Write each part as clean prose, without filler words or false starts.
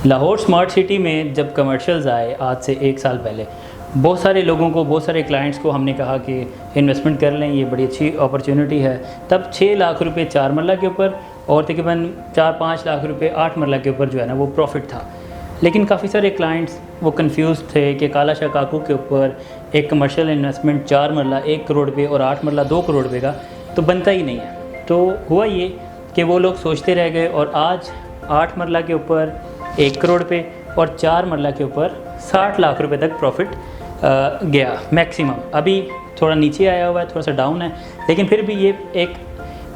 Lahore smart city में जब commercials आए आज से 1 साल पहले, बहुत सारे लोगों को, बहुत सारे क्लाइंट्स को हमने कहा कि इन्वेस्टमेंट कर लें, ये बड़ी अच्छी अपॉर्चुनिटी है। तब 6 लाख रुपए 4 मरला के ऊपर और तकरीबन 4-5 लाख रुपए 8 मरला के ऊपर जो है ना वो प्रॉफिट था। लेकिन काफ़ी सारे क्लाइंट्स वो कंफ्यूज थे कि काला शाह काकू के ऊपर एक कमर्शियल इन्वेस्टमेंट 4 मरला 1 करोड़ रुपये और 8 मरला 2 करोड़ रुपये का तो बनता ही नहीं है। तो हुआ ये कि वो लोग सोचते रह गए और आज 8 मरला के ऊपर 1 करोड़ रुपये और 4 मरला के ऊपर 60 लाख रुपए तक प्रॉफिट गया मैक्सिमम। अभी थोड़ा नीचे आया हुआ है, थोड़ा सा डाउन है, लेकिन फिर भी ये एक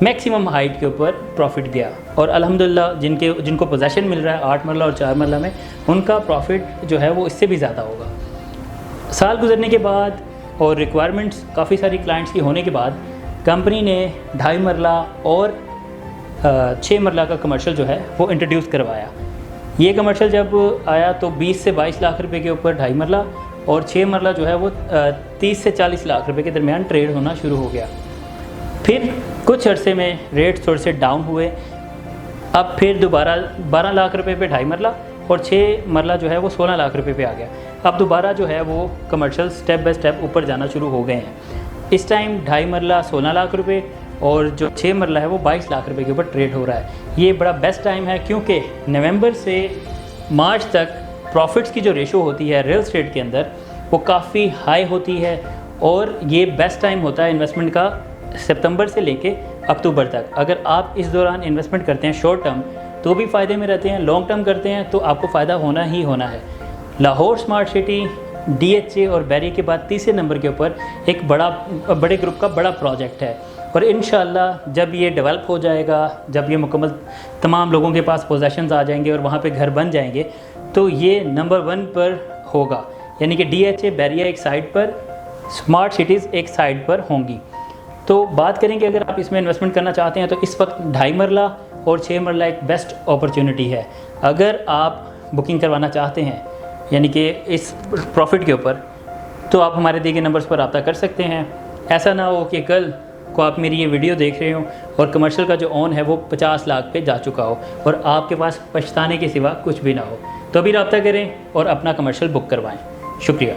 मैक्सिमम हाइट के ऊपर प्रॉफिट गया। और अल्हम्दुलिल्लाह जिनको पोजेसन मिल रहा है 8 मरला और 4 मरला में, उनका प्रॉफिट जो है वो इससे भी ज़्यादा होगा। साल गुजरने के बाद और रिक्वायरमेंट्स काफ़ी सारी क्लाइंट्स की होने के बाद कंपनी ने 2.5 मरला और 6 मरला का कमर्शियल जो है वो इंट्रोड्यूस करवाया। ये कमर्शियल जब आया तो 20 से 22 लाख रुपए के ऊपर 2.5 मरला और 6 मरला जो है वो 30 से 40 लाख रुपए के दरमियान ट्रेड होना शुरू हो गया। फिर कुछ अरसे में रेट थोड़े से डाउन हुए। अब फिर दोबारा 12 लाख रुपए पे 2.5 मरला और 6 मरला जो है वो 16 लाख रुपए पे आ गया। अब दोबारा जो है वो कमर्शियल स्टेप बाय स्टेप ऊपर जाना शुरू हो गए हैं। इस टाइम 2.5 मरला 16 लाख रुपए और जो 6 मरला है वो 22 लाख रुपए के ऊपर ट्रेड हो रहा है। ये बड़ा बेस्ट टाइम है क्योंकि नवंबर से मार्च तक प्रॉफिट्स की जो रेशो होती है रियल एस्टेट के अंदर वो काफ़ी हाई होती है और ये बेस्ट टाइम होता है इन्वेस्टमेंट का सितंबर से लेके अक्टूबर तक। अगर आप इस दौरान इन्वेस्टमेंट करते हैं शॉर्ट टर्म तो भी फ़ायदे में रहते हैं, लॉन्ग टर्म करते हैं तो आपको फ़ायदा होना ही होना है। लाहौर स्मार्ट सिटी DHA और बैरिया के बाद तीसरे नंबर के ऊपर एक बड़े ग्रुप का बड़ा प्रोजेक्ट है और इंशाल्लाह जब ये डेवलप हो जाएगा, जब ये मुकम्मल तमाम लोगों के पास पोजेशंस आ जाएंगे और वहाँ पे घर बन जाएंगे तो ये नंबर 1 पर होगा। यानी कि DHA बैरिया एक साइड पर, स्मार्ट सिटीज़ एक साइड पर होंगी। तो बात करेंगे अगर आप इसमें इन्वेस्टमेंट करना चाहते हैं तो इस वक्त 2.5 मरला और 6 मरला एक बेस्ट अपॉर्चुनिटी है। अगर आप बुकिंग करवाना चाहते हैं यानी कि इस प्रॉफिट के ऊपर, तो आप हमारे दिए गए नंबर्स पर रब्ता कर सकते हैं। ऐसा ना हो कि कल को आप मेरी ये वीडियो देख रहे हो और कमर्शियल का जो ऑन है वो 50 लाख पे जा चुका हो और आपके पास पछताने के सिवा कुछ भी ना हो, तो अभी रब्ता करें और अपना कमर्शियल बुक करवाएं। शुक्रिया।